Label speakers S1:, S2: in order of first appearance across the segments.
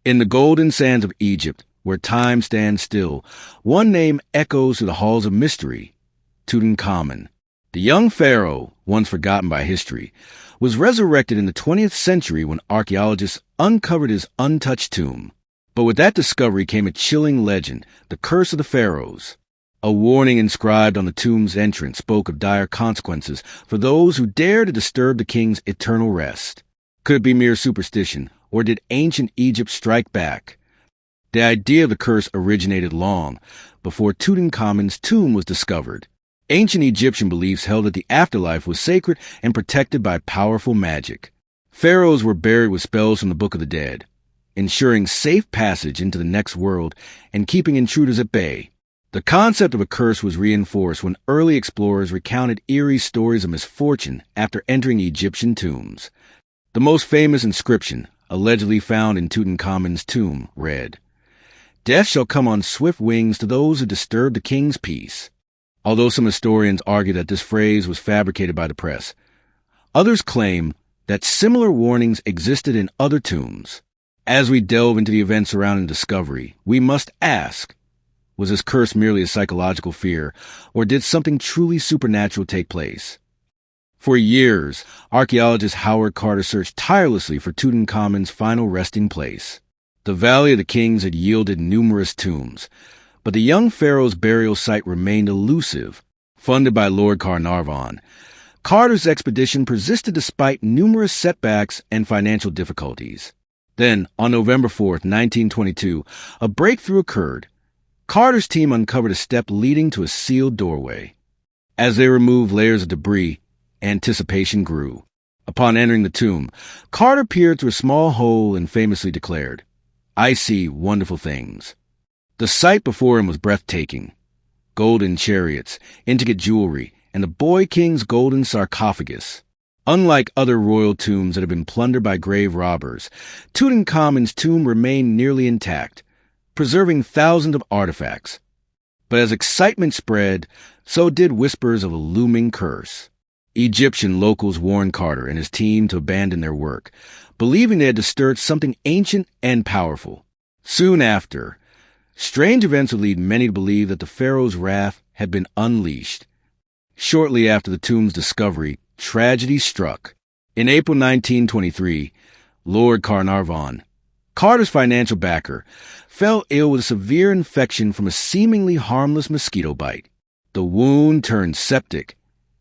S1: In the golden sands of Egypt, where time stands still, one name echoes through the halls of mystery: Tutankhamun. The young pharaoh, once forgotten by history, was resurrected in the 20th century when archaeologists uncovered his untouched tomb. But with that discovery came a chilling legend, the Curse of the Pharaohs. A warning inscribed on the tomb's entrance spoke of dire consequences for those who dare to disturb the king's eternal rest. Could it be mere superstition, or did ancient Egypt strike back? The idea of the curse originated long before Tutankhamun's tomb was discovered. Ancient Egyptian beliefs held that the afterlife was sacred and protected by powerful magic. Pharaohs were buried with spells from the Book of the Dead, ensuring safe passage into the next world and keeping intruders at bay. The concept of a curse was reinforced when early explorers recounted eerie stories of misfortune after entering Egyptian tombs. The most famous inscription, allegedly found in Tutankhamun's tomb, read, "Death shall come on swift wings to those who disturb the king's peace." Although some historians argue that this phrase was fabricated by the press, others claim that similar warnings existed in other tombs. As we delve into the events surrounding the discovery, we must ask, was this curse merely a psychological fear, or did something truly supernatural take place? For years, archaeologist Howard Carter searched tirelessly for Tutankhamun's final resting place. The Valley of the Kings had yielded numerous tombs, but the young pharaoh's burial site remained elusive. Funded by Lord Carnarvon, Carter's expedition persisted despite numerous setbacks and financial difficulties. Then, on November 4, 1922, a breakthrough occurred. Carter's team uncovered a step leading to a sealed doorway. As they removed layers of debris, anticipation grew. Upon entering the tomb, Carter peered through a small hole and famously declared, "I see wonderful things." The sight before him was breathtaking. Golden chariots, intricate jewelry, and the boy king's golden sarcophagus. Unlike other royal tombs that had been plundered by grave robbers, Tutankhamun's tomb remained nearly intact, preserving thousands of artifacts. But as excitement spread, so did whispers of a looming curse. Egyptian locals warned Carter and his team to abandon their work, believing they had disturbed something ancient and powerful. Soon after, strange events would lead many to believe that the pharaoh's wrath had been unleashed. Shortly after the tomb's discovery, tragedy struck. In April 1923, Lord Carnarvon, Carter's financial backer, fell ill with a severe infection from a seemingly harmless mosquito bite. The wound turned septic,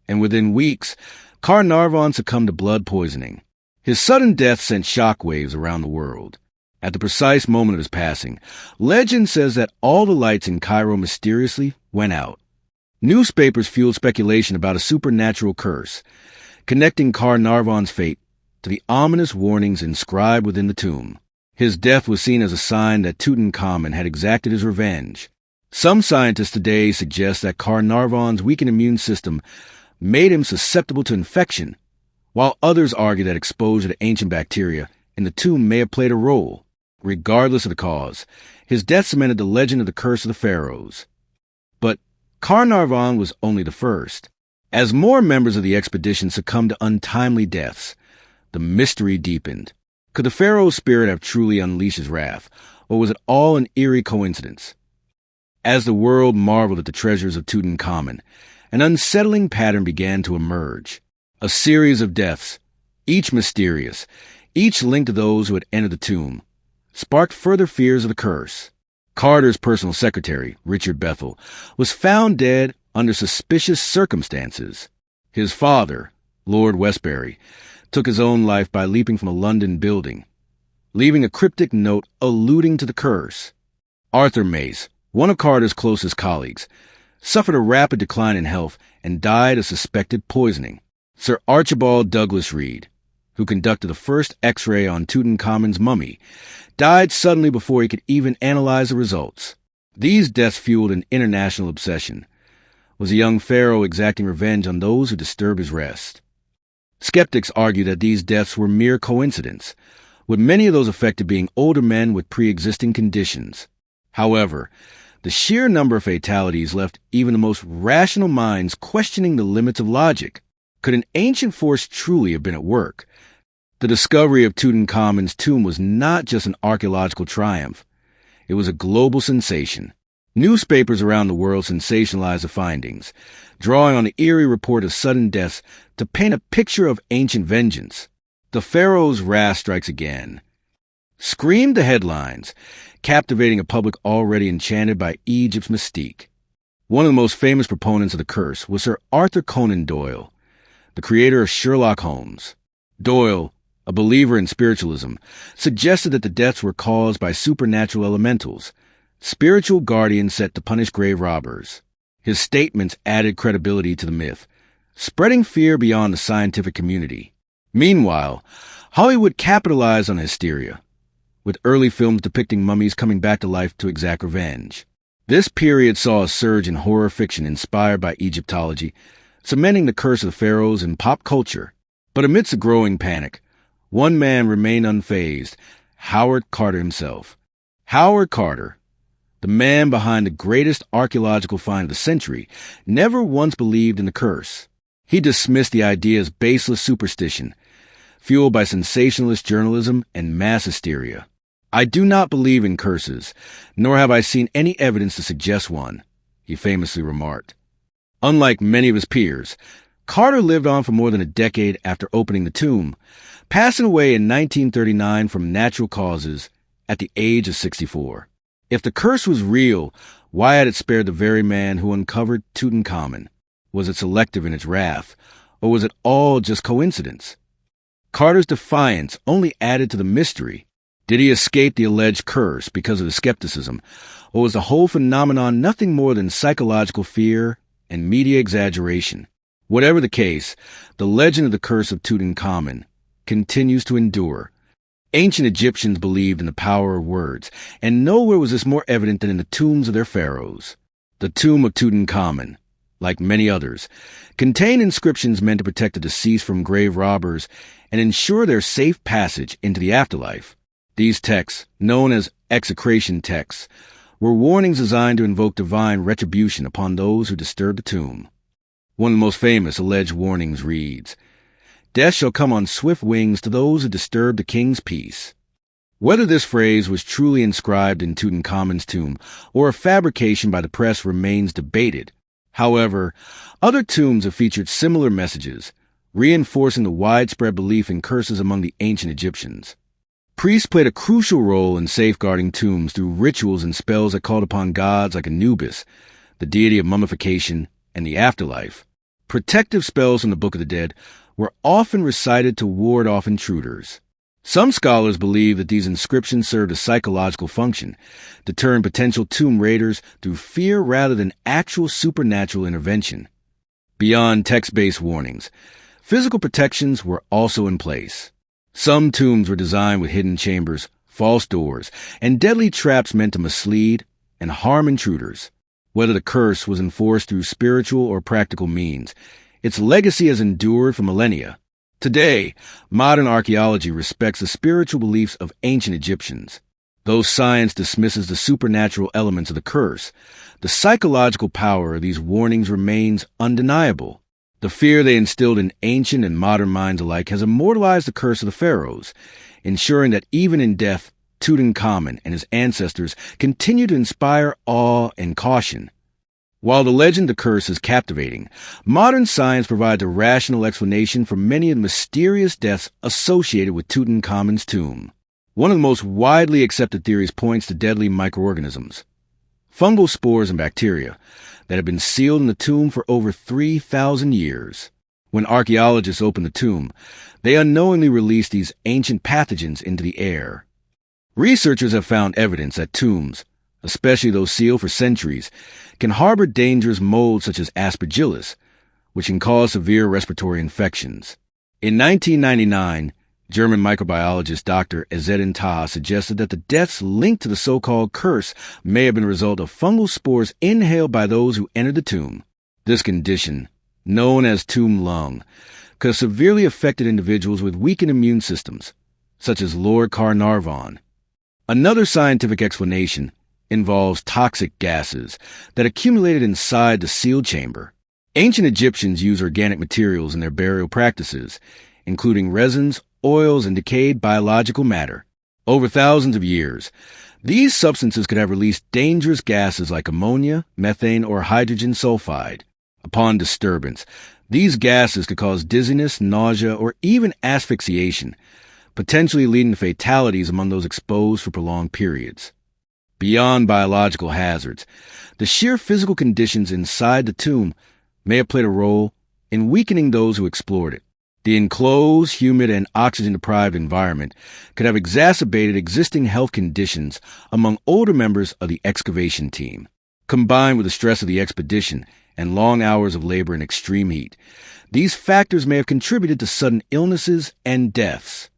S1: and within weeks, Carnarvon succumbed to blood poisoning. His sudden death sent shockwaves around the world. At the precise moment of his passing, legend says that all the lights in Cairo mysteriously went out. Newspapers fueled speculation about a supernatural curse, connecting Carnarvon's fate to the ominous warnings inscribed within the tomb. His death was seen as a sign that Tutankhamun had exacted his revenge. Some scientists today suggest that Carnarvon's weakened immune system made him susceptible to infection, while others argue that exposure to ancient bacteria in the tomb may have played a role. Regardless of the cause, his death cemented the legend of the Curse of the Pharaohs. But Carnarvon was only the first. As more members of the expedition succumbed to untimely deaths, the mystery deepened. Could the Pharaoh's spirit have truly unleashed his wrath, or was it all an eerie coincidence? As the world marveled at the treasures of Tutankhamun, an unsettling pattern began to emerge. A series of deaths, each mysterious, each linked to those who had entered the tomb, sparked further fears of the curse. Carter's personal secretary, Richard Bethel, was found dead under suspicious circumstances. His father, Lord Westbury, took his own life by leaping from a London building, leaving a cryptic note alluding to the curse. Arthur Mace, one of Carter's closest colleagues, suffered a rapid decline in health and died of suspected poisoning. Sir Archibald Douglas Reed, who conducted the first X-ray on Tutankhamun's mummy, died suddenly before he could even analyze the results. These deaths fueled an international obsession. Was a young pharaoh exacting revenge on those who disturbed his rest? Skeptics argue that these deaths were mere coincidence, with many of those affected being older men with pre-existing conditions. However, the sheer number of fatalities left even the most rational minds questioning the limits of logic. Could an ancient force truly have been at work, The discovery of Tutankhamun's tomb was not just an archaeological triumph. It was a global sensation. Newspapers around the world sensationalized the findings, drawing on the eerie report of sudden deaths to paint a picture of ancient vengeance. The pharaoh's wrath strikes again, screamed the headlines, captivating a public already enchanted by Egypt's mystique. One of the most famous proponents of the curse was Sir Arthur Conan Doyle, the creator of Sherlock Holmes. Doyle, a believer in spiritualism, suggested that the deaths were caused by supernatural elementals, spiritual guardians set to punish grave robbers. His statements added credibility to the myth, spreading fear beyond the scientific community. Meanwhile, Hollywood capitalized on hysteria, with early films depicting mummies coming back to life to exact revenge. This period saw a surge in horror fiction inspired by Egyptology, cementing the curse of the pharaohs in pop culture. But amidst a growing panic, one man remained unfazed: Howard Carter himself. Howard Carter, the man behind the greatest archaeological find of the century, never once believed in the curse. He dismissed the idea as baseless superstition, fueled by sensationalist journalism and mass hysteria. "I do not believe in curses, nor have I seen any evidence to suggest one," he famously remarked. Unlike many of his peers, Carter lived on for more than a decade after opening the tomb, passing away in 1939 from natural causes at the age of 64. If the curse was real, why had it spared the very man who uncovered Tutankhamun? Was it selective in its wrath, or was it all just coincidence? Carter's defiance only added to the mystery. Did he escape the alleged curse because of his skepticism, or was the whole phenomenon nothing more than psychological fear and media exaggeration? Whatever the case, the legend of the curse of Tutankhamun continues to endure. Ancient Egyptians believed in the power of words, and nowhere was this more evident than in the tombs of their pharaohs. The tomb of Tutankhamun, like many others, contained inscriptions meant to protect the deceased from grave robbers and ensure their safe passage into the afterlife. These texts, known as execration texts, were warnings designed to invoke divine retribution upon those who disturbed the tomb. One of the most famous alleged warnings reads, "Death shall come on swift wings to those who disturb the king's peace." Whether this phrase was truly inscribed in Tutankhamun's tomb or a fabrication by the press remains debated. However, other tombs have featured similar messages, reinforcing the widespread belief in curses among the ancient Egyptians. Priests played a crucial role in safeguarding tombs through rituals and spells that called upon gods like Anubis, the deity of mummification and the afterlife. Protective spells from the Book of the Dead were often recited to ward off intruders. Some scholars believe that these inscriptions served a psychological function, deterring potential tomb raiders through fear rather than actual supernatural intervention. Beyond text-based warnings, physical protections were also in place. Some tombs were designed with hidden chambers, false doors, and deadly traps meant to mislead and harm intruders. Whether the curse was enforced through spiritual or practical means, its legacy has endured for millennia. Today, modern archaeology respects the spiritual beliefs of ancient Egyptians. Though science dismisses the supernatural elements of the curse, the psychological power of these warnings remains undeniable. The fear they instilled in ancient and modern minds alike has immortalized the curse of the pharaohs, ensuring that even in death, Tutankhamun and his ancestors continue to inspire awe and caution. While the legend of the curse is captivating, modern science provides a rational explanation for many of the mysterious deaths associated with Tutankhamun's tomb. One of the most widely accepted theories points to deadly microorganisms, fungal spores and bacteria, that have been sealed in the tomb for over 3,000 years. When archaeologists open the tomb, they unknowingly release these ancient pathogens into the air. Researchers have found evidence that tombs, especially those sealed for centuries, can harbor dangerous molds such as aspergillus, which can cause severe respiratory infections. In 1999, German microbiologist Dr. Ezzedin Taha suggested that the deaths linked to the so-called curse may have been a result of fungal spores inhaled by those who entered the tomb. This condition, known as tomb lung, could have severely affected individuals with weakened immune systems, such as Lord Carnarvon. Another scientific explanation involves toxic gases that accumulated inside the sealed chamber. Ancient Egyptians used organic materials in their burial practices, including resins, oils, and decayed biological matter. Over thousands of years, these substances could have released dangerous gases like ammonia, methane, or hydrogen sulfide. Upon disturbance, these gases could cause dizziness, nausea, or even asphyxiation, potentially leading to fatalities among those exposed for prolonged periods. Beyond biological hazards, the sheer physical conditions inside the tomb may have played a role in weakening those who explored it. The enclosed, humid, and oxygen-deprived environment could have exacerbated existing health conditions among older members of the excavation team. Combined with the stress of the expedition and long hours of labor in extreme heat, these factors may have contributed to sudden illnesses and deaths.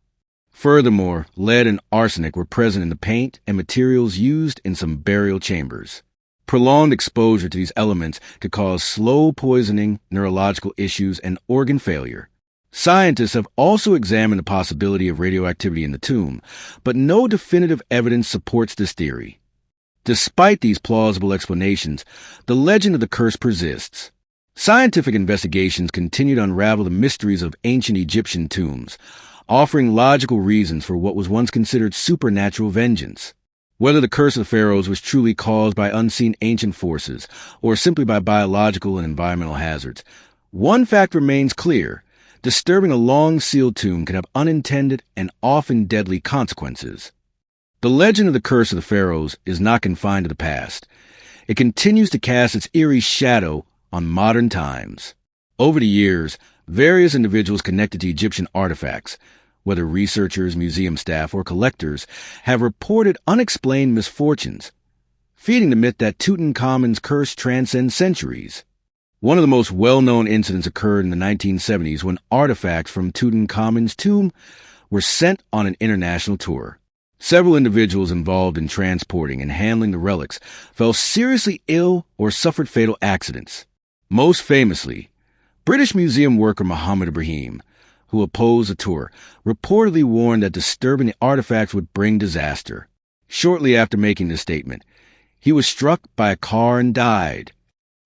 S1: Furthermore, lead and arsenic were present in the paint and materials used in some burial chambers. Prolonged exposure to these elements could cause slow poisoning, neurological issues, and organ failure. Scientists have also examined the possibility of radioactivity in the tomb, but no definitive evidence supports this theory. Despite these plausible explanations, the legend of the curse persists. Scientific investigations continue to unravel the mysteries of ancient Egyptian tombs, offering logical reasons for what was once considered supernatural vengeance. Whether the curse of the pharaohs was truly caused by unseen ancient forces or simply by biological and environmental hazards, one fact remains clear: disturbing a long-sealed tomb can have unintended and often deadly consequences. The legend of the curse of the pharaohs is not confined to the past. It continues to cast its eerie shadow on modern times. Over the years, various individuals connected to Egyptian artifacts, whether researchers, museum staff, or collectors, have reported unexplained misfortunes, feeding the myth that Tutankhamun's curse transcends centuries. One of the most well-known incidents occurred in the 1970s when artifacts from Tutankhamun's tomb were sent on an international tour. Several individuals involved in transporting and handling the relics fell seriously ill or suffered fatal accidents. Most famously, British museum worker Muhammad Ibrahim, who opposed the tour, reportedly warned that disturbing the artifacts would bring disaster. Shortly after making this statement, he was struck by a car and died.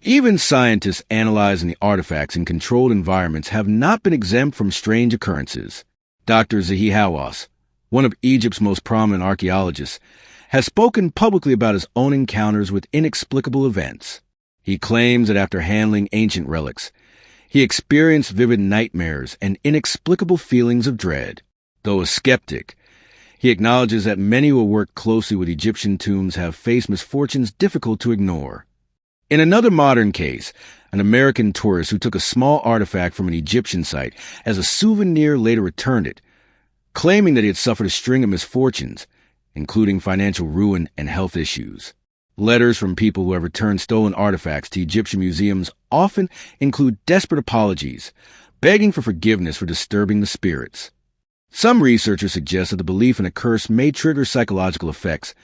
S1: Even scientists analyzing the artifacts in controlled environments have not been exempt from strange occurrences. Dr. Zahi Hawass, one of Egypt's most prominent archaeologists, has spoken publicly about his own encounters with inexplicable events. He claims that after handling ancient relics, he experienced vivid nightmares and inexplicable feelings of dread. Though a skeptic, he acknowledges that many who work closely with Egyptian tombs have faced misfortunes difficult to ignore. In another modern case, an American tourist who took a small artifact from an Egyptian site as a souvenir later returned it, claiming that he had suffered a string of misfortunes, including financial ruin and health issues. Letters from people who have returned stolen artifacts to Egyptian museums often include desperate apologies, begging for forgiveness for disturbing the spirits. Some researchers suggest that the belief in a curse may trigger psychological effects,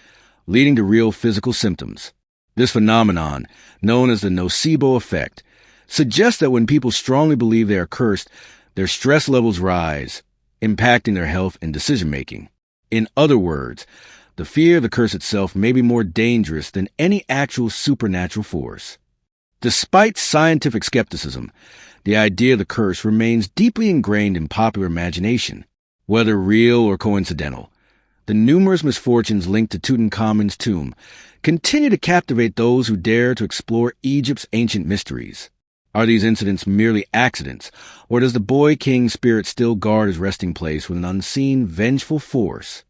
S1: leading to real physical symptoms. This phenomenon, known as the nocebo effect, suggests that when people strongly believe they are cursed, their stress levels rise, impacting their health and decision-making. In other words, the fear of the curse itself may be more dangerous than any actual supernatural force. Despite scientific skepticism, the idea of the curse remains deeply ingrained in popular imagination. Whether real or coincidental, the numerous misfortunes linked to Tutankhamun's tomb continue to captivate those who dare to explore Egypt's ancient mysteries. Are these incidents merely accidents, or does the boy king's spirit still guard his resting place with an unseen, vengeful force?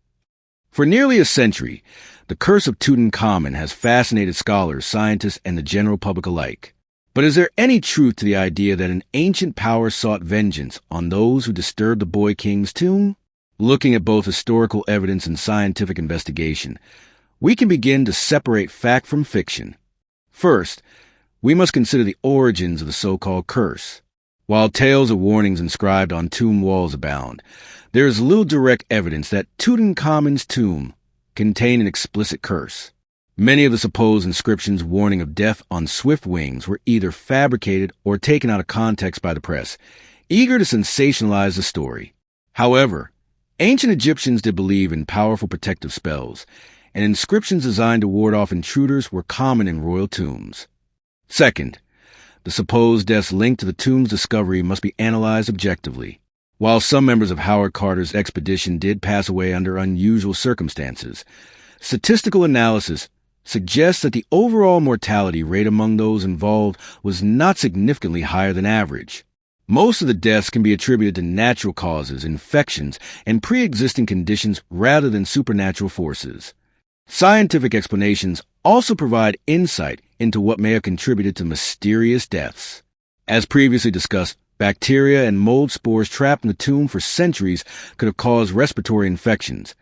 S1: For nearly a century, the curse of Tutankhamun has fascinated scholars, scientists, and the general public alike. But is there any truth to the idea that an ancient power sought vengeance on those who disturbed the boy king's tomb? Looking at both historical evidence and scientific investigation, we can begin to separate fact from fiction. First, we must consider the origins of the so-called curse. While tales of warnings inscribed on tomb walls abound, there is little direct evidence that Tutankhamun's tomb contained an explicit curse. Many of the supposed inscriptions warning of death on swift wings were either fabricated or taken out of context by the press, eager to sensationalize the story. However, ancient Egyptians did believe in powerful protective spells, and inscriptions designed to ward off intruders were common in royal tombs. Second, the supposed deaths linked to the tomb's discovery must be analyzed objectively. While some members of Howard Carter's expedition did pass away under unusual circumstances, statistical analysis suggests that the overall mortality rate among those involved was not significantly higher than average. Most of the deaths can be attributed to natural causes, infections, and pre-existing conditions rather than supernatural forces. Scientific explanations also provide insight into what may have contributed to mysterious deaths. As previously discussed, bacteria and mold spores trapped in the tomb for centuries could have caused respiratory infections,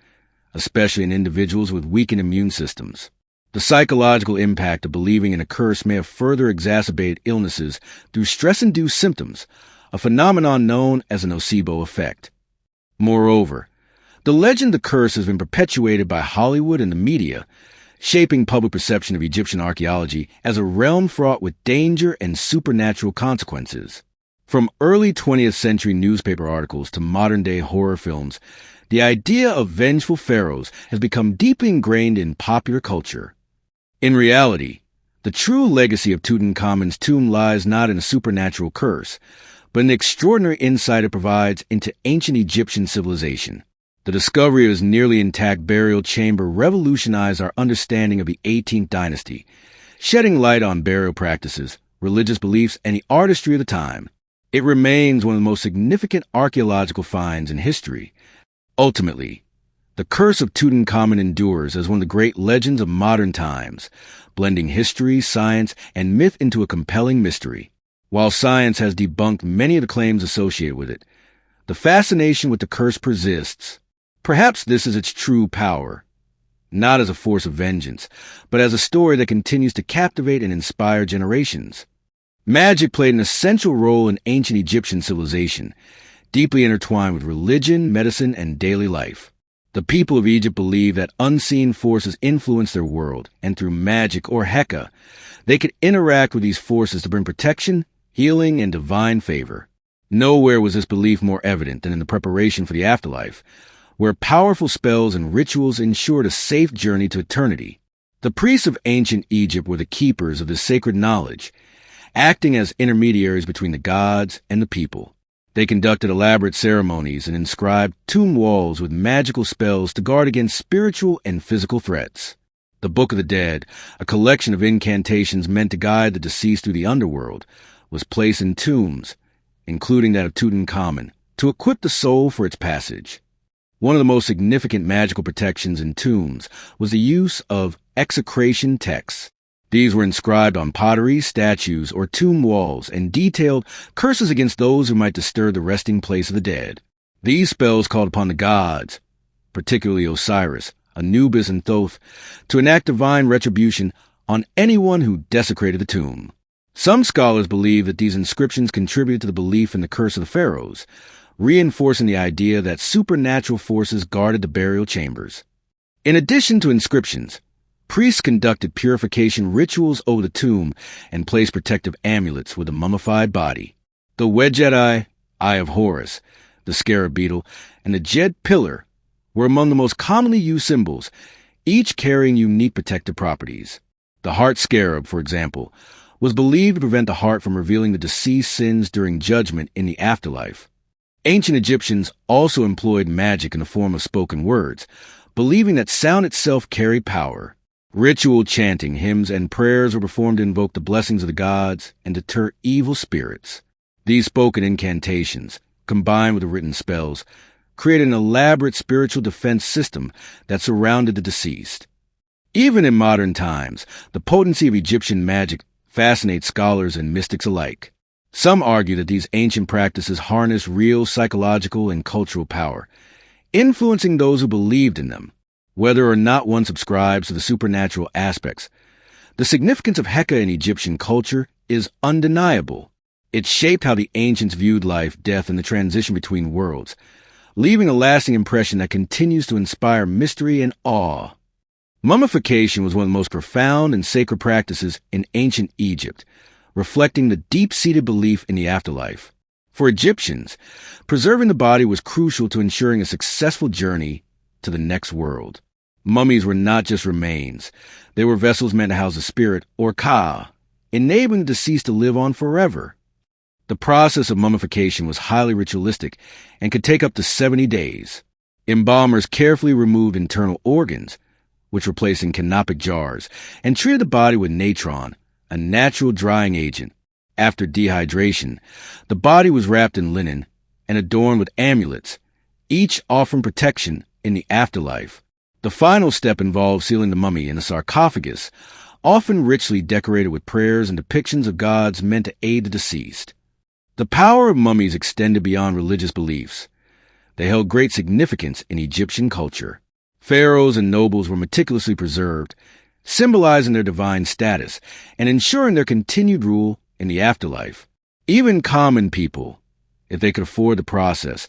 S1: especially in individuals with weakened immune systems. The psychological impact of believing in a curse may have further exacerbated illnesses through stress-induced symptoms, a phenomenon known as a nocebo effect. Moreover, the legend of the curse has been perpetuated by Hollywood and the media, shaping public perception of Egyptian archaeology as a realm fraught with danger and supernatural consequences. From early 20th century newspaper articles to modern-day horror films, the idea of vengeful pharaohs has become deeply ingrained in popular culture. In reality, the true legacy of Tutankhamun's tomb lies not in a supernatural curse, but in the extraordinary insight it provides into ancient Egyptian civilization. The discovery of his nearly intact burial chamber revolutionized our understanding of the 18th dynasty, shedding light on burial practices, religious beliefs, and the artistry of the time. It remains one of the most significant archaeological finds in history. Ultimately, the curse of Tutankhamun endures as one of the great legends of modern times, blending history, science, and myth into a compelling mystery. While science has debunked many of the claims associated with it, the fascination with the curse persists. Perhaps this is its true power, not as a force of vengeance, but as a story that continues to captivate and inspire generations. Magic played an essential role in ancient Egyptian civilization, deeply intertwined with religion, medicine, and daily life. The people of Egypt believed that unseen forces influenced their world, and through magic or Heka, they could interact with these forces to bring protection, healing, and divine favor. Nowhere was this belief more evident than in the preparation for the afterlife, where powerful spells and rituals ensured a safe journey to eternity. The priests of ancient Egypt were the keepers of this sacred knowledge, acting as intermediaries between the gods and the people. They conducted elaborate ceremonies and inscribed tomb walls with magical spells to guard against spiritual and physical threats. The Book of the Dead, a collection of incantations meant to guide the deceased through the underworld, was placed in tombs, including that of Tutankhamun, to equip the soul for its passage. One of the most significant magical protections in tombs was the use of execration texts. These were inscribed on pottery, statues, or tomb walls and detailed curses against those who might disturb the resting place of the dead. These spells called upon the gods, particularly Osiris, Anubis, and Thoth, to enact divine retribution on anyone who desecrated the tomb. Some scholars believe that these inscriptions contributed to the belief in the curse of the pharaohs, reinforcing the idea that supernatural forces guarded the burial chambers. In addition to inscriptions, priests conducted purification rituals over the tomb and placed protective amulets with the mummified body. The Wedged Eye of Horus, the scarab beetle, and the Djed pillar were among the most commonly used symbols, each carrying unique protective properties. The heart scarab, for example, was believed to prevent the heart from revealing the deceased's sins during judgment in the afterlife. Ancient Egyptians also employed magic in the form of spoken words, believing that sound itself carried power. Ritual chanting, hymns, and prayers were performed to invoke the blessings of the gods and deter evil spirits. These spoken incantations, combined with the written spells, created an elaborate spiritual defense system that surrounded the deceased. Even in modern times, the potency of Egyptian magic fascinates scholars and mystics alike. Some argue that these ancient practices harness real psychological and cultural power, influencing those who believed in them. Whether or not one subscribes to the supernatural aspects, the significance of Heka in Egyptian culture is undeniable. It shaped how the ancients viewed life, death, and the transition between worlds, leaving a lasting impression that continues to inspire mystery and awe. Mummification was one of the most profound and sacred practices in ancient Egypt, reflecting the deep-seated belief in the afterlife. For Egyptians, preserving the body was crucial to ensuring a successful journey to the next world. Mummies were not just remains. They were vessels meant to house a spirit, or ka, enabling the deceased to live on forever. The process of mummification was highly ritualistic and could take up to 70 days. Embalmers carefully removed internal organs, which were placed in canopic jars, and treated the body with natron, a natural drying agent. After dehydration, the body was wrapped in linen and adorned with amulets, each offering protection in the afterlife. The final step involved sealing the mummy in a sarcophagus, often richly decorated with prayers and depictions of gods meant to aid the deceased. The power of mummies extended beyond religious beliefs. They held great significance in Egyptian culture. Pharaohs and nobles were meticulously preserved, symbolizing their divine status and ensuring their continued rule in the afterlife. Even common people, if they could afford the process,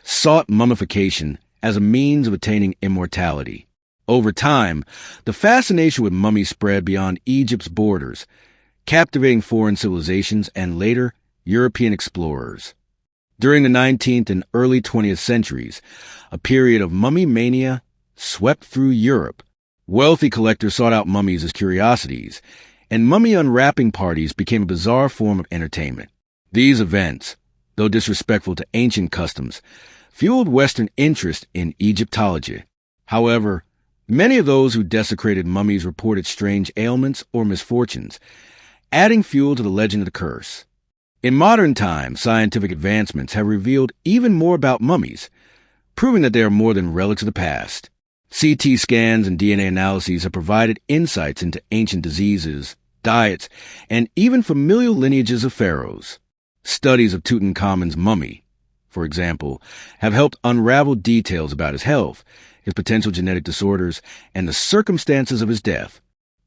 S1: sought mummification as a means of attaining immortality. Over time, the fascination with mummies spread beyond Egypt's borders, captivating foreign civilizations and later European explorers. During the 19th and early 20th centuries, a period of mummy mania swept through Europe. Wealthy collectors sought out mummies as curiosities, and mummy unwrapping parties became a bizarre form of entertainment. These events, though disrespectful to ancient customs, fueled Western interest in Egyptology. However, many of those who desecrated mummies reported strange ailments or misfortunes, adding fuel to the legend of the curse. In modern times, scientific advancements have revealed even more about mummies, proving that they are more than relics of the past. CT scans and DNA analyses have provided insights into ancient diseases, diets, and even familial lineages of pharaohs. Studies of Tutankhamun's mummy, for example, have helped unravel details about his health, his potential genetic disorders, and the circumstances of his death.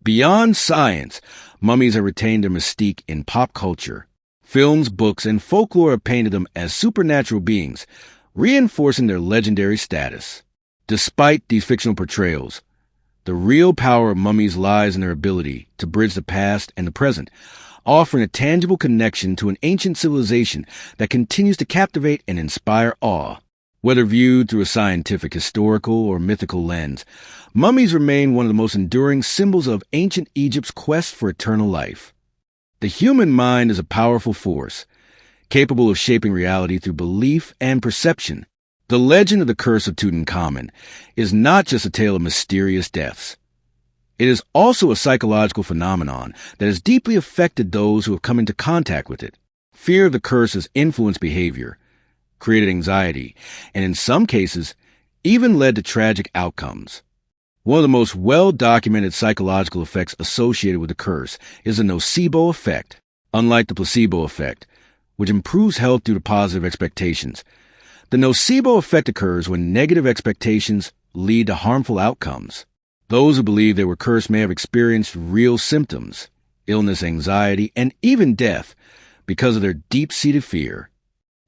S1: Beyond science, mummies have retained their mystique in pop culture. Films, books, and folklore have painted them as supernatural beings, reinforcing their legendary status. Despite these fictional portrayals, the real power of mummies lies in their ability to bridge the past and the present, offering a tangible connection to an ancient civilization that continues to captivate and inspire awe. Whether viewed through a scientific, historical, or mythical lens, mummies remain one of the most enduring symbols of ancient Egypt's quest for eternal life. The human mind is a powerful force, capable of shaping reality through belief and perception. The legend of the curse of Tutankhamun is not just a tale of mysterious deaths. It is also a psychological phenomenon that has deeply affected those who have come into contact with it. Fear of the curse has influenced behavior, created anxiety, and in some cases, even led to tragic outcomes. One of the most well-documented psychological effects associated with the curse is the nocebo effect. Unlike the placebo effect, which improves health due to positive expectations, the nocebo effect occurs when negative expectations lead to harmful outcomes. Those who believe they were cursed may have experienced real symptoms, illness, anxiety, and even death because of their deep-seated fear.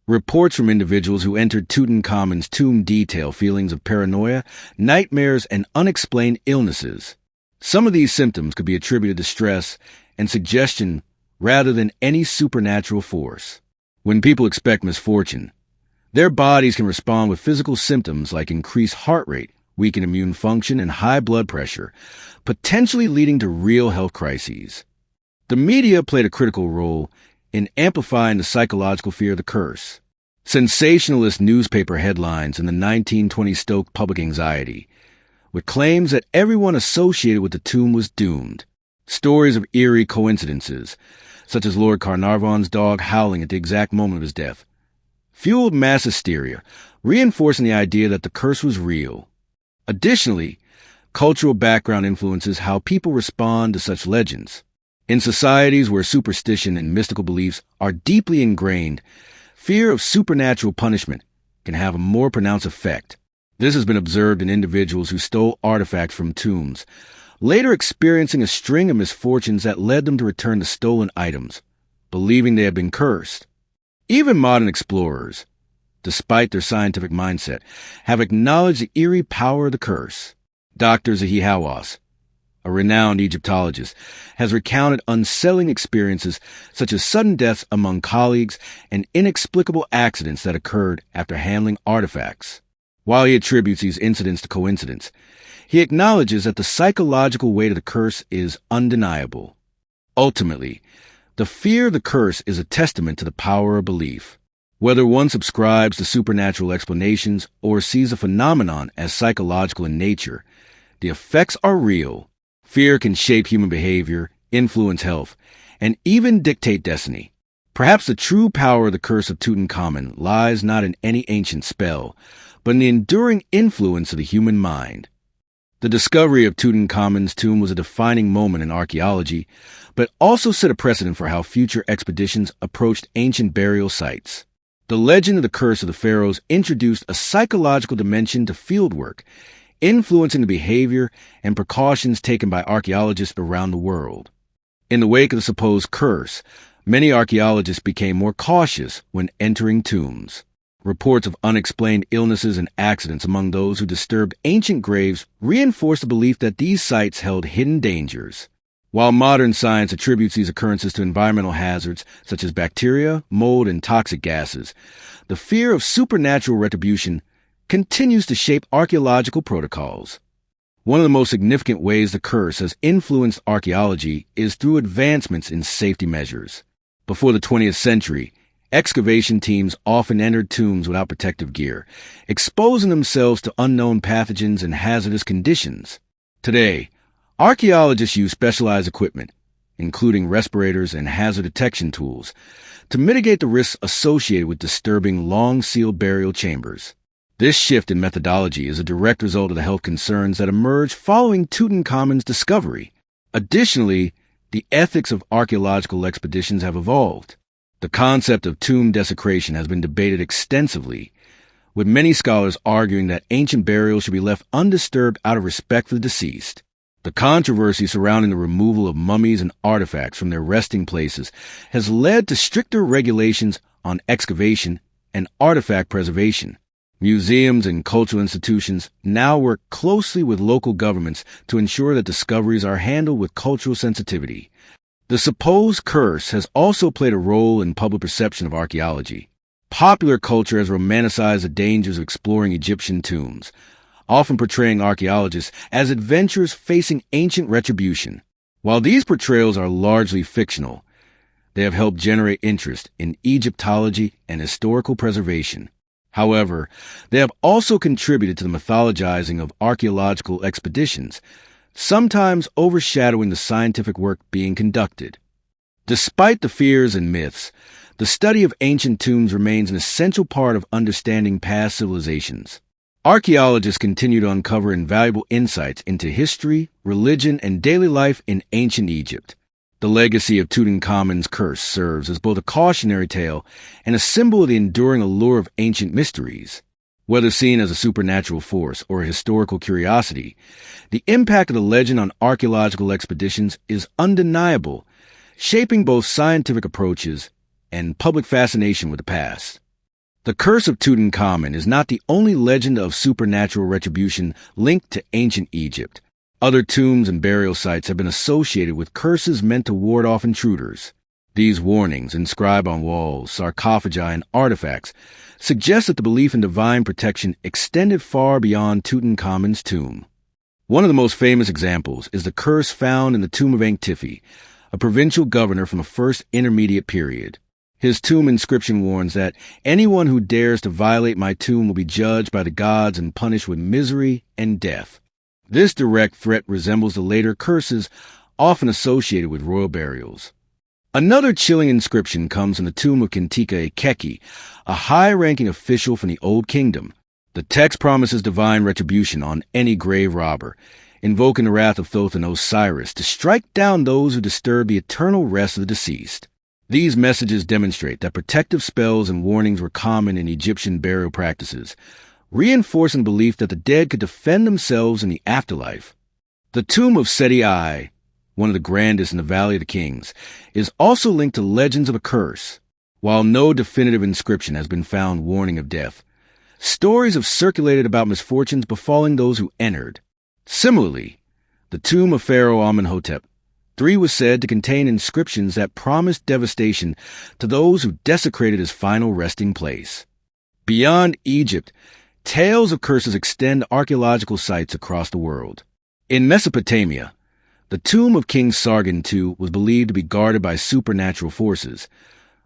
S1: Reports from individuals who entered Tutankhamun's tomb detail feelings of paranoia, nightmares, and unexplained illnesses. Some of these symptoms could be attributed to stress and suggestion rather than any supernatural force. When people expect misfortune, their bodies can respond with physical symptoms like increased heart rate, weakened immune function, and high blood pressure, potentially leading to real health crises. The media played a critical role in amplifying the psychological fear of the curse. Sensationalist newspaper headlines in the 1920s stoked public anxiety, with claims that everyone associated with the tomb was doomed. Stories of eerie coincidences, such as Lord Carnarvon's dog howling at the exact moment of his death, fueled mass hysteria, reinforcing the idea that the curse was real. Additionally, cultural background influences how people respond to such legends. In societies where superstition and mystical beliefs are deeply ingrained, fear of supernatural punishment can have a more pronounced effect. This has been observed in individuals who stole artifacts from tombs, later experiencing a string of misfortunes that led them to return the stolen items, believing they had been cursed. Even modern explorers, despite their scientific mindset, have acknowledged the eerie power of the curse. Dr. Zahi Hawass, a renowned Egyptologist, has recounted unsettling experiences such as sudden deaths among colleagues and inexplicable accidents that occurred after handling artifacts. While he attributes these incidents to coincidence, he acknowledges that the psychological weight of the curse is undeniable. Ultimately, The fear of the curse is a testament to the power of belief. Whether one subscribes to supernatural explanations or sees a phenomenon as psychological in nature, the effects are real. Fear can shape human behavior, influence health, and even dictate destiny. Perhaps the true power of the curse of Tutankhamun lies not in any ancient spell, but in the enduring influence of the human mind. The discovery of Tutankhamun's tomb was a defining moment in archaeology, but also set a precedent for how future expeditions approached ancient burial sites. The legend of the curse of the pharaohs introduced a psychological dimension to fieldwork, influencing the behavior and precautions taken by archaeologists around the world. In the wake of the supposed curse, many archaeologists became more cautious when entering tombs. Reports of unexplained illnesses and accidents among those who disturbed ancient graves reinforced the belief that these sites held hidden dangers. While modern science attributes these occurrences to environmental hazards such as bacteria, mold, and toxic gases, the fear of supernatural retribution continues to shape archaeological protocols. One of the most significant ways the curse has influenced archaeology is through advancements in safety measures. Before the 20th century, excavation teams often entered tombs without protective gear, exposing themselves to unknown pathogens and hazardous conditions. Today, archaeologists use specialized equipment, including respirators and hazard detection tools, to mitigate the risks associated with disturbing long-sealed burial chambers. This shift in methodology is a direct result of the health concerns that emerged following Tutankhamun's discovery. Additionally, the ethics of archaeological expeditions have evolved. The concept of tomb desecration has been debated extensively, with many scholars arguing that ancient burials should be left undisturbed out of respect for the deceased. The controversy surrounding the removal of mummies and artifacts from their resting places has led to stricter regulations on excavation and artifact preservation. Museums and cultural institutions now work closely with local governments to ensure that discoveries are handled with cultural sensitivity. The supposed curse has also played a role in public perception of archaeology. Popular culture has romanticized the dangers of exploring Egyptian tombs, often portraying archaeologists as adventurers facing ancient retribution. While these portrayals are largely fictional, they have helped generate interest in Egyptology and historical preservation. However, they have also contributed to the mythologizing of archaeological expeditions, sometimes overshadowing the scientific work being conducted. Despite the fears and myths, the study of ancient tombs remains an essential part of understanding past civilizations. Archaeologists continue to uncover invaluable insights into history, religion, and daily life in ancient Egypt. The legacy of Tutankhamun's curse serves as both a cautionary tale and a symbol of the enduring allure of ancient mysteries. Whether seen as a supernatural force or a historical curiosity, the impact of the legend on archaeological expeditions is undeniable, shaping both scientific approaches and public fascination with the past. The curse of Tutankhamun is not the only legend of supernatural retribution linked to ancient Egypt. Other tombs and burial sites have been associated with curses meant to ward off intruders. These warnings, inscribed on walls, sarcophagi, and artifacts, suggest that the belief in divine protection extended far beyond Tutankhamun's tomb. One of the most famous examples is the curse found in the tomb of Antifi, a provincial governor from the First Intermediate Period. His tomb inscription warns that anyone who dares to violate my tomb will be judged by the gods and punished with misery and death. This direct threat resembles the later curses often associated with royal burials. Another chilling inscription comes in the tomb of Kentika Ekeki, a high-ranking official from the Old Kingdom. The text promises divine retribution on any grave robber, invoking the wrath of Thoth and Osiris to strike down those who disturb the eternal rest of the deceased. These messages demonstrate that protective spells and warnings were common in Egyptian burial practices, reinforcing the belief that the dead could defend themselves in the afterlife. The tomb of Seti I, one of the grandest in the Valley of the Kings, is also linked to legends of a curse. While no definitive inscription has been found warning of death, stories have circulated about misfortunes befalling those who entered. Similarly, the tomb of Pharaoh Amenhotep III was said to contain inscriptions that promised devastation to those who desecrated his final resting place. Beyond Egypt, tales of curses extend to archaeological sites across the world. In Mesopotamia, The tomb of King Sargon II was believed to be guarded by supernatural forces,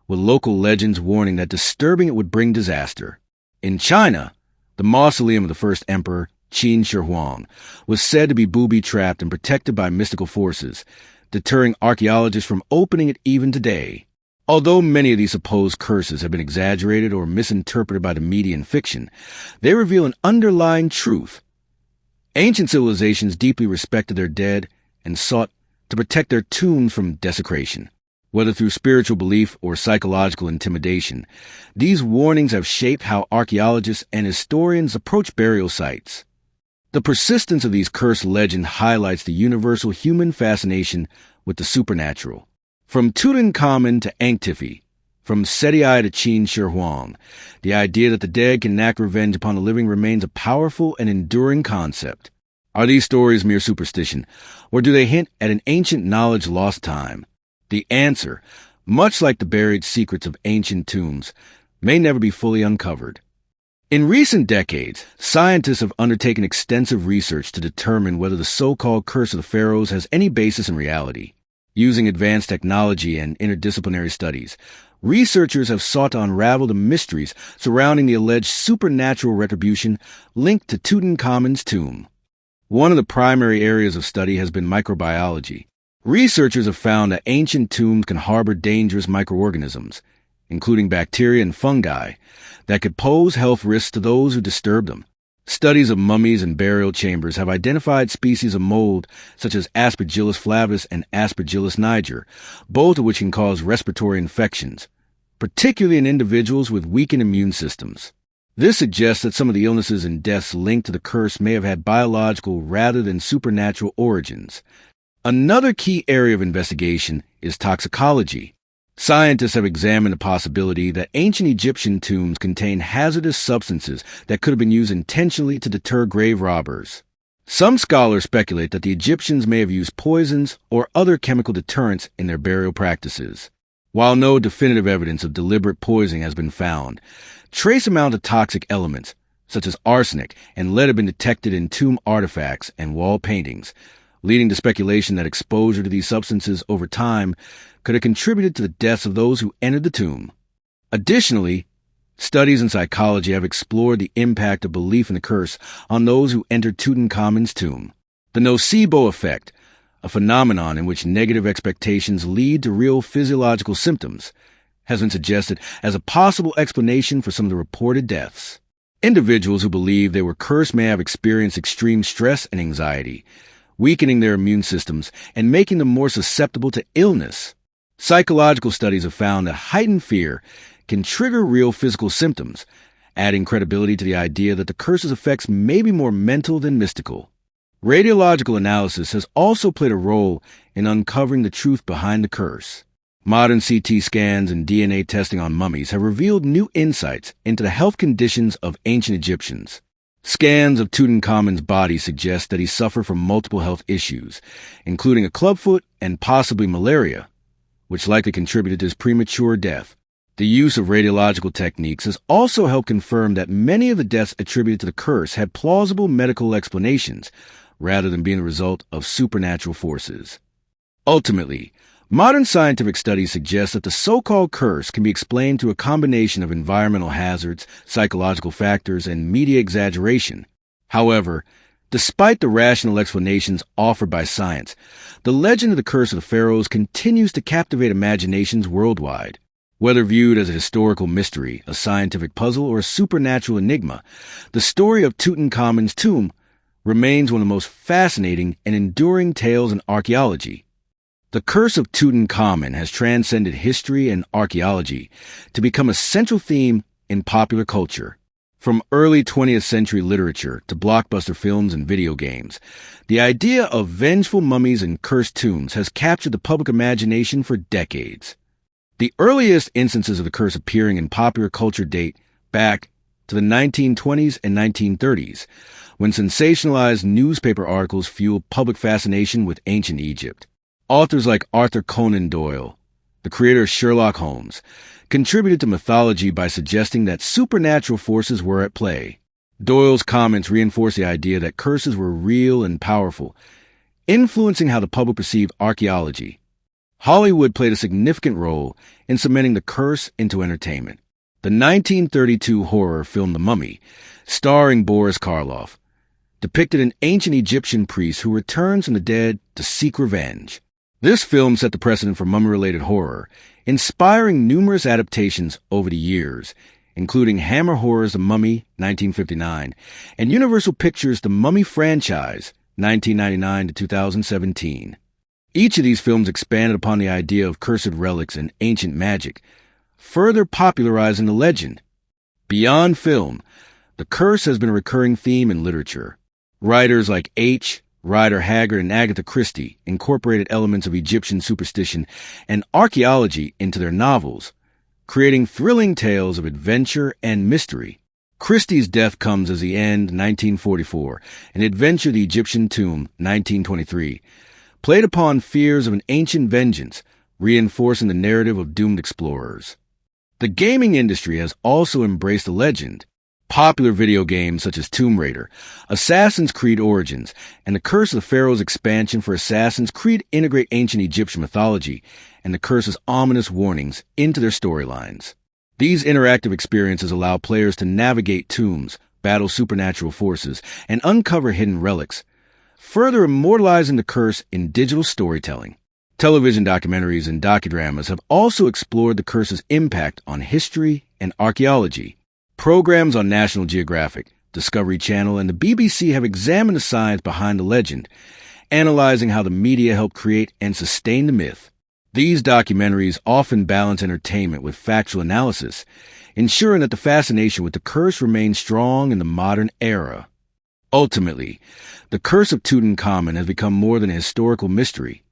S1: with local legends warning that disturbing it would bring disaster. In China, the mausoleum of the first emperor, Qin Shi Huang, was said to be booby-trapped and protected by mystical forces, deterring archaeologists from opening it even today. Although many of these supposed curses have been exaggerated or misinterpreted by the media and fiction, they reveal an underlying truth. Ancient civilizations deeply respected their dead and sought to protect their tombs from desecration. Whether through spiritual belief or psychological intimidation, these warnings have shaped how archaeologists and historians approach burial sites. The persistence of these cursed legends highlights the universal human fascination with the supernatural. From Tutankhamun to Ankh-Tifi, from Seti I to Qin Shi Huang, the idea that the dead can enact revenge upon the living remains a powerful and enduring concept. Are these stories mere superstition, or do they hint at an ancient knowledge lost time? The answer, much like the buried secrets of ancient tombs, may never be fully uncovered. In recent decades, scientists have undertaken extensive research to determine whether the so-called Curse of the Pharaohs has any basis in reality. Using advanced technology and interdisciplinary studies, researchers have sought to unravel the mysteries surrounding the alleged supernatural retribution linked to Tutankhamun's tomb. One of the primary areas of study has been microbiology. Researchers have found that ancient tombs can harbor dangerous microorganisms, including bacteria and fungi, that could pose health risks to those who disturb them. Studies of mummies and burial chambers have identified species of mold such as Aspergillus flavus and Aspergillus niger, both of which can cause respiratory infections, particularly in individuals with weakened immune systems. This suggests that some of the illnesses and deaths linked to the curse may have had biological rather than supernatural origins. Another key area of investigation is toxicology. Scientists have examined the possibility that ancient Egyptian tombs contain hazardous substances that could have been used intentionally to deter grave robbers. Some scholars speculate that the Egyptians may have used poisons or other chemical deterrents in their burial practices. While no definitive evidence of deliberate poisoning has been found, trace amounts of toxic elements, such as arsenic and lead, have been detected in tomb artifacts and wall paintings, leading to speculation that exposure to these substances over time could have contributed to the deaths of those who entered the tomb. Additionally, studies in psychology have explored the impact of belief in the curse on those who entered Tutankhamun's tomb. The nocebo effect, a phenomenon in which negative expectations lead to real physiological symptoms, has been suggested as a possible explanation for some of the reported deaths. Individuals who believe they were cursed may have experienced extreme stress and anxiety, weakening their immune systems and making them more susceptible to illness. Psychological studies have found that heightened fear can trigger real physical symptoms, adding credibility to the idea that the curse's effects may be more mental than mystical. Radiological analysis has also played a role in uncovering the truth behind the curse. Modern CT scans and DNA testing on mummies have revealed new insights into the health conditions of ancient Egyptians. Scans of Tutankhamun's body suggest that he suffered from multiple health issues, including a clubfoot and possibly malaria, which likely contributed to his premature death. The use of radiological techniques has also helped confirm that many of the deaths attributed to the curse had plausible medical explanations, rather than being the result of supernatural forces. Ultimately, modern scientific studies suggest that the so-called curse can be explained through a combination of environmental hazards, psychological factors, and media exaggeration. However, despite the rational explanations offered by science, the legend of the Curse of the Pharaohs continues to captivate imaginations worldwide. Whether viewed as a historical mystery, a scientific puzzle, or a supernatural enigma, the story of Tutankhamun's tomb remains one of the most fascinating and enduring tales in archaeology. The Curse of Tutankhamun has transcended history and archaeology to become a central theme in popular culture. From early 20th century literature to blockbuster films and video games, the idea of vengeful mummies and cursed tombs has captured the public imagination for decades. The earliest instances of the curse appearing in popular culture date back to the 1920s and 1930s, when sensationalized newspaper articles fueled public fascination with ancient Egypt. Authors like Arthur Conan Doyle, the creator of Sherlock Holmes, contributed to mythology by suggesting that supernatural forces were at play. Doyle's comments reinforced the idea that curses were real and powerful, influencing how the public perceived archaeology. Hollywood played a significant role in cementing the curse into entertainment. The 1932 horror film The Mummy, starring Boris Karloff, depicted an ancient Egyptian priest who returns from the dead to seek revenge. This film set the precedent for mummy-related horror, inspiring numerous adaptations over the years, including Hammer Horror's The Mummy, 1959, and Universal Pictures' The Mummy franchise, 1999 to 2017. Each of these films expanded upon the idea of cursed relics and ancient magic, further popularizing the legend. Beyond film, the curse has been a recurring theme in literature. Writers like H. Rider Haggard and Agatha Christie incorporated elements of Egyptian superstition and archaeology into their novels, creating thrilling tales of adventure and mystery. Christie's Death Comes as the End, 1944, and Adventure the Egyptian Tomb, 1923, played upon fears of an ancient vengeance, reinforcing the narrative of doomed explorers. The gaming industry has also embraced the legend. Popular video games such as Tomb Raider, Assassin's Creed Origins, and the Curse of the Pharaoh's expansion for Assassin's Creed integrate ancient Egyptian mythology and the curse's ominous warnings into their storylines. These interactive experiences allow players to navigate tombs, battle supernatural forces, and uncover hidden relics, further immortalizing the curse in digital storytelling. Television documentaries and docudramas have also explored the curse's impact on history and archaeology. Programs on National Geographic, Discovery Channel, and the BBC have examined the science behind the legend, analyzing how the media helped create and sustain the myth. These documentaries often balance entertainment with factual analysis, ensuring that the fascination with the curse remains strong in the modern era. Ultimately, the curse of Tutankhamun has become more than a historical mystery.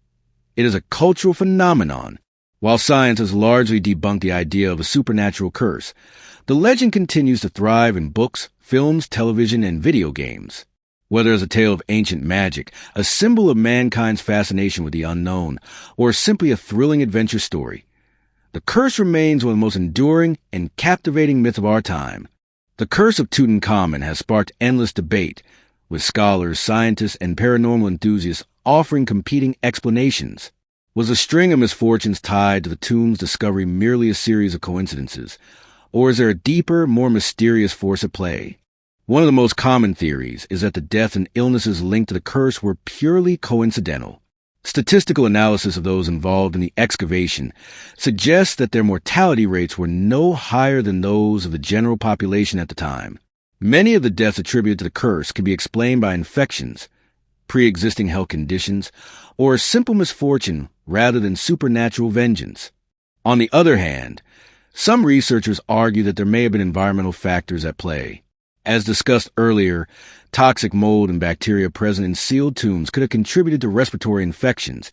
S1: It is a cultural phenomenon. While science has largely debunked the idea of a supernatural curse, the legend continues to thrive in books, films, television, and video games. Whether as a tale of ancient magic, a symbol of mankind's fascination with the unknown, or simply a thrilling adventure story, the curse remains one of the most enduring and captivating myths of our time. The curse of Tutankhamun has sparked endless debate, with scholars, scientists, and paranormal enthusiasts offering competing explanations. Was the string of misfortunes tied to the tomb's discovery merely a series of coincidences, or is there a deeper, more mysterious force at play? One of the most common theories is that the death and illnesses linked to the curse were purely coincidental. Statistical analysis of those involved in the excavation suggests that their mortality rates were no higher than those of the general population at the time. Many of the deaths attributed to the curse can be explained by infections, pre-existing health conditions, or a simple misfortune rather than supernatural vengeance. On the other hand, some researchers argue that there may have been environmental factors at play. As discussed earlier, toxic mold and bacteria present in sealed tombs could have contributed to respiratory infections,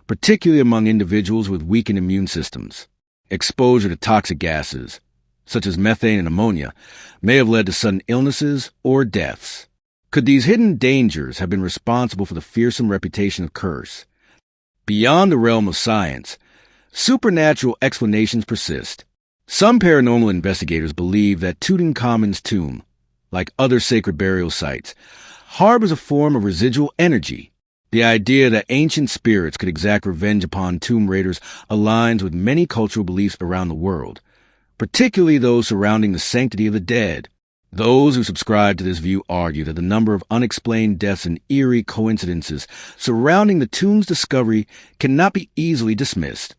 S1: particularly among individuals with weakened immune systems. Exposure to toxic gases, such as methane and ammonia, may have led to sudden illnesses or deaths. Could these hidden dangers have been responsible for the fearsome reputation of curse? Beyond the realm of science, supernatural explanations persist. Some paranormal investigators believe that Tutankhamun's tomb, like other sacred burial sites, harbors a form of residual energy. The idea that ancient spirits could exact revenge upon tomb raiders aligns with many cultural beliefs around the world, particularly those surrounding the sanctity of the dead. Those who subscribe to this view argue that the number of unexplained deaths and eerie coincidences surrounding the tomb's discovery cannot be easily dismissed.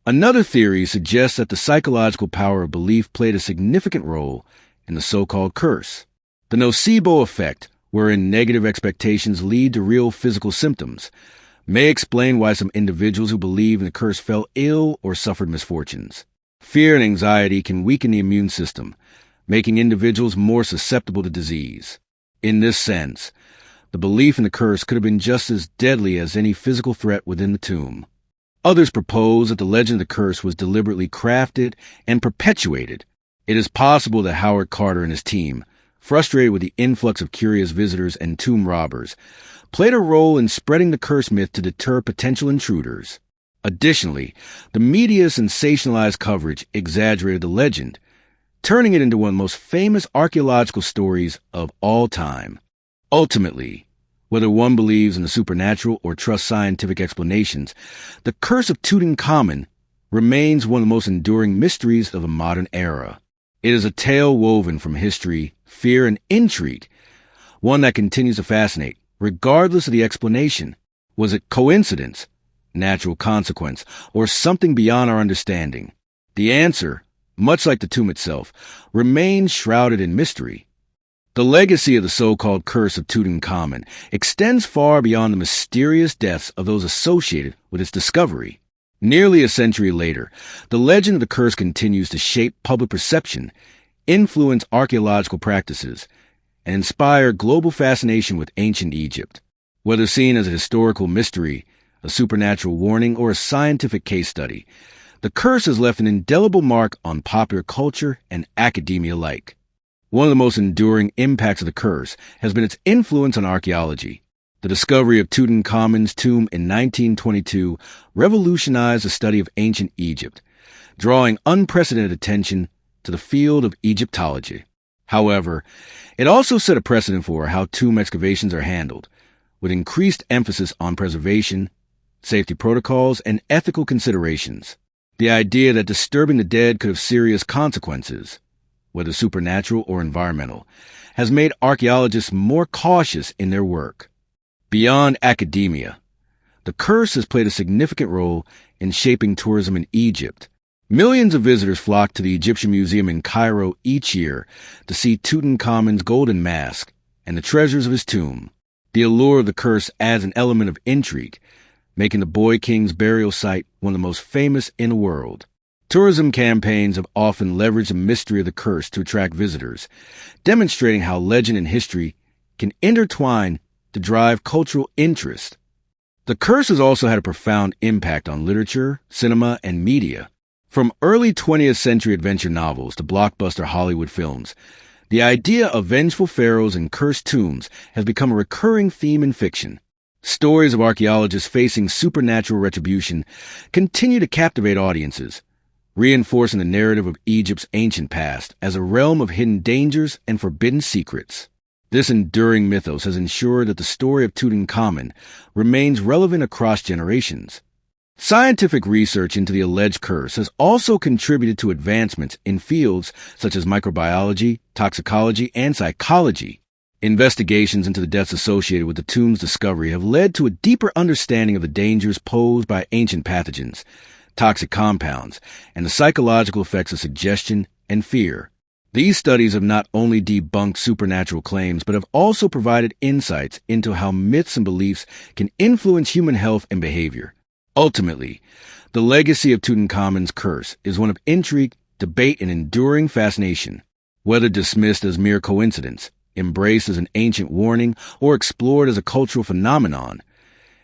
S1: Another theory suggests that the psychological power of belief played a significant role in the so-called curse. The nocebo effect, wherein negative expectations lead to real physical symptoms, may explain why some individuals who believe in the curse fell ill or suffered misfortunes. Fear and anxiety can weaken the immune system, making individuals more susceptible to disease. In this sense, the belief in the curse could have been just as deadly as any physical threat within the tomb. Others propose that the legend of the curse was deliberately crafted and perpetuated. It is possible that Howard Carter and his team, frustrated with the influx of curious visitors and tomb robbers, played a role in spreading the curse myth to deter potential intruders. Additionally, the media's sensationalized coverage exaggerated the legend, turning it into one of the most famous archaeological stories of all time. Ultimately, Whether one believes in the supernatural or trusts scientific explanations, the curse of Tutankhamun remains one of the most enduring mysteries of the modern era. It is a tale woven from history, fear, and intrigue, one that continues to fascinate, regardless of the explanation. Was it coincidence, natural consequence, or something beyond our understanding? The answer, much like the tomb itself, remains shrouded in mystery. The legacy of the so-called curse of Tutankhamun extends far beyond the mysterious deaths of those associated with its discovery. Nearly a century later, the legend of the curse continues to shape public perception, influence archaeological practices, and inspire global fascination with ancient Egypt. Whether seen as a historical mystery, a supernatural warning, or a scientific case study, the curse has left an indelible mark on popular culture and academia alike. One of the most enduring impacts of the curse has been its influence on archaeology. The discovery of Tutankhamun's tomb in 1922 revolutionized the study of ancient Egypt, drawing unprecedented attention to the field of Egyptology. However, it also set a precedent for how tomb excavations are handled, with increased emphasis on preservation, safety protocols, and ethical considerations. The idea that disturbing the dead could have serious consequences, whether supernatural or environmental, has made archaeologists more cautious in their work. Beyond academia, the curse has played a significant role in shaping tourism in Egypt. Millions of visitors flock to the Egyptian Museum in Cairo each year to see Tutankhamun's golden mask and the treasures of his tomb. The allure of the curse adds an element of intrigue, making the Boy King's burial site one of the most famous in the world. Tourism campaigns have often leveraged the mystery of the curse to attract visitors, demonstrating how legend and history can intertwine to drive cultural interest. The curse has also had a profound impact on literature, cinema, and media. From early 20th century adventure novels to blockbuster Hollywood films, the idea of vengeful pharaohs and cursed tombs has become a recurring theme in fiction. Stories of archaeologists facing supernatural retribution continue to captivate audiences, reinforcing the narrative of Egypt's ancient past as a realm of hidden dangers and forbidden secrets. This enduring mythos has ensured that the story of Tutankhamun remains relevant across generations. Scientific research into the alleged curse has also contributed to advancements in fields such as microbiology, toxicology, and psychology. Investigations into the deaths associated with the tomb's discovery have led to a deeper understanding of the dangers posed by ancient pathogens, toxic compounds, and the psychological effects of suggestion and fear. These studies have not only debunked supernatural claims, but have also provided insights into how myths and beliefs can influence human health and behavior. Ultimately, the legacy of Tutankhamun's curse is one of intrigue, debate, and enduring fascination. Whether dismissed as mere coincidence, embraced as an ancient warning, or explored as a cultural phenomenon,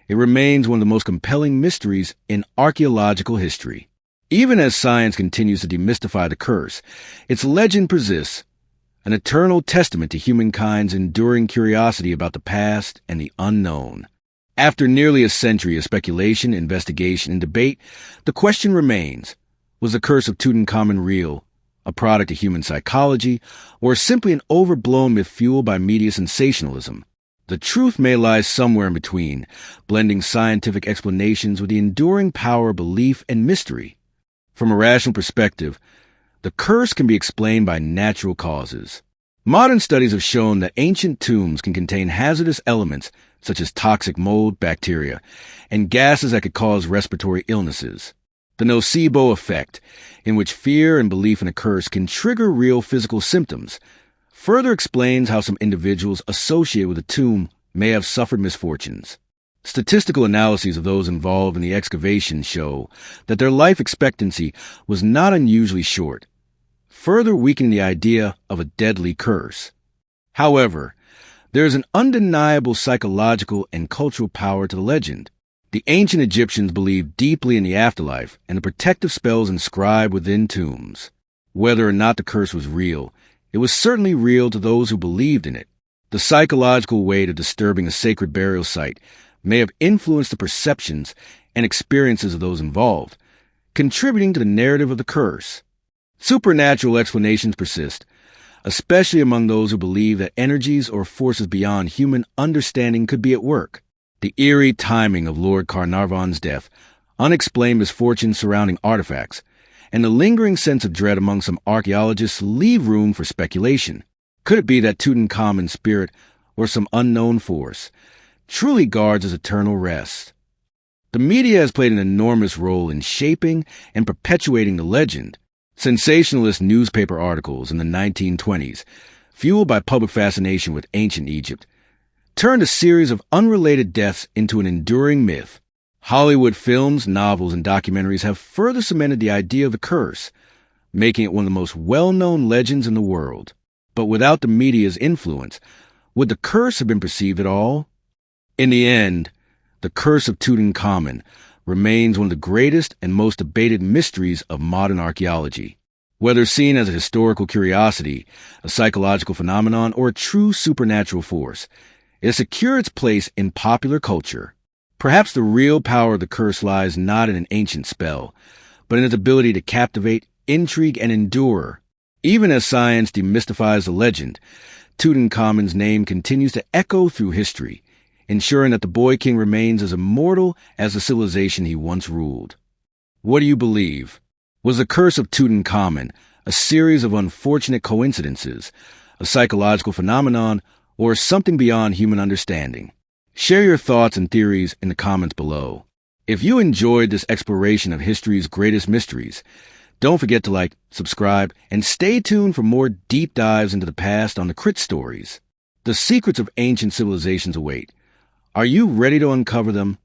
S1: it remains one of the most compelling mysteries in archaeological history. Even as science continues to demystify the curse, its legend persists, an eternal testament to humankind's enduring curiosity about the past and the unknown. After nearly a century of speculation, investigation, and debate, the question remains, was the curse of Tutankhamun real, a product of human psychology, or simply an overblown myth fueled by media sensationalism? The truth may lie somewhere in between, blending scientific explanations with the enduring power of belief and mystery. From a rational perspective, the curse can be explained by natural causes. Modern studies have shown that ancient tombs can contain hazardous elements such as toxic mold, bacteria, and gases that could cause respiratory illnesses. The nocebo effect, in which fear and belief in a curse can trigger real physical symptoms, further explains how some individuals associated with a tomb may have suffered misfortunes. Statistical analyses of those involved in the excavation show that their life expectancy was not unusually short, further weakening the idea of a deadly curse. However, there is an undeniable psychological and cultural power to the legend. The ancient Egyptians believed deeply in the afterlife and the protective spells inscribed within tombs. Whether or not the curse was real, it was certainly real to those who believed in it. The psychological weight of disturbing a sacred burial site may have influenced the perceptions and experiences of those involved, contributing to the narrative of the curse. Supernatural explanations persist, especially among those who believe that energies or forces beyond human understanding could be at work. The eerie timing of Lord Carnarvon's death, unexplained misfortunes surrounding artifacts, and the lingering sense of dread among some archaeologists leave room for speculation. Could it be that Tutankhamun's spirit, or some unknown force, truly guards his eternal rest? The media has played an enormous role in shaping and perpetuating the legend. Sensationalist newspaper articles in the 1920s, fueled by public fascination with ancient Egypt, turned a series of unrelated deaths into an enduring myth. Hollywood films, novels, and documentaries have further cemented the idea of the curse, making it one of the most well-known legends in the world. But without the media's influence, would the curse have been perceived at all? In the end, the curse of Tutankhamun remains one of the greatest and most debated mysteries of modern archaeology. Whether seen as a historical curiosity, a psychological phenomenon, or a true supernatural force, it has secured its place in popular culture. Perhaps the real power of the curse lies not in an ancient spell, but in its ability to captivate, intrigue, and endure. Even as science demystifies the legend, Tutankhamun's name continues to echo through history, ensuring that the boy king remains as immortal as the civilization he once ruled. What do you believe? Was the curse of Tutankhamun a series of unfortunate coincidences, a psychological phenomenon, or something beyond human understanding? Share your thoughts and theories in the comments below. If you enjoyed this exploration of history's greatest mysteries, don't forget to like, subscribe, and stay tuned for more deep dives into the past on the Crit Stories. The secrets of ancient civilizations await. Are you ready to uncover them?